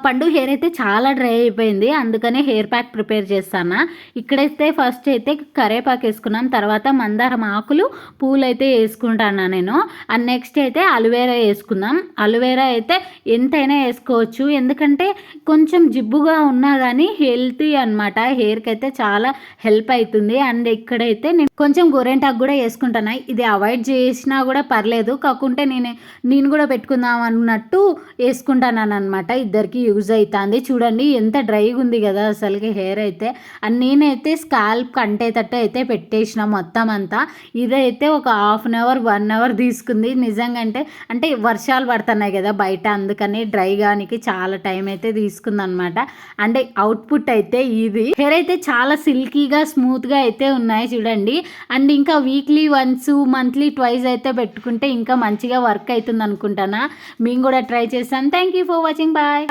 పండు హెయిర్ అయితే చాలా డ్రై అయిపోయింది, అందుకనే హెయిర్ ప్యాక్ ప్రిపేర్ చేస్తాను. ఇక్కడైతే ఫస్ట్ అయితే కరేపాకు వేసుకున్నాం, తర్వాత మందారం ఆకులు పూలు అయితే వేసుకుంటాను నేను. అండ్ నెక్స్ట్ అయితే అలోవెరా వేసుకుందాం. అలోవెరా అయితే ఎంతైనా వేసుకోవచ్చు, ఎందుకంటే కొంచెం జిబ్బుగా ఉన్నా కానీ హెల్తీ అనమాట, హెయిర్కి అయితే చాలా హెల్ప్ అవుతుంది. అండ్ ఇక్కడైతే నేను కొంచెం గోరెంటాకు కూడా వేసుకుంటాను. ఇది అవాయిడ్ చేసినా కూడా పర్లేదు, కాకుంటే నేను కూడా పెట్టుకుందాం అన్నట్టు వేసుకుంటాను అనమాట. ఇద్దరికి యూజ్ అవుతుంది. చూడండి ఎంత డ్రైగా ఉంది కదా అసలుకి హెయిర్ అయితే. అండ్ నేనైతే స్కాల్ప్ కంటేటట్టు అయితే పెట్టేసిన మొత్తం అంతా. ఇదైతే ఒక హాఫ్ అన్ అవర్ 1 అవర్ తీసుకుంది నిజంగా. అంటే వర్షాలు పడుతున్నాయి కదా బయట, అందుకని డ్రై గానికి చాలా టైం అయితే తీసుకుంది అనమాట. అంటే అవుట్పుట్ అయితే ఇది. హెయిర్ అయితే చాలా సిల్కీగా స్మూత్గా అయితే ఉన్నాయి చూడండి. అండ్ ఇంకా వీక్లీ వన్స్ మంత్లీ ట్వైస్ అయితే పెట్టుకుంటే ఇంకా మంచిగా వర్క్ అవుతుంది అనుకుంటానా. మేము కూడా ట్రై చేస్తాను. Thank you for watching. Bye.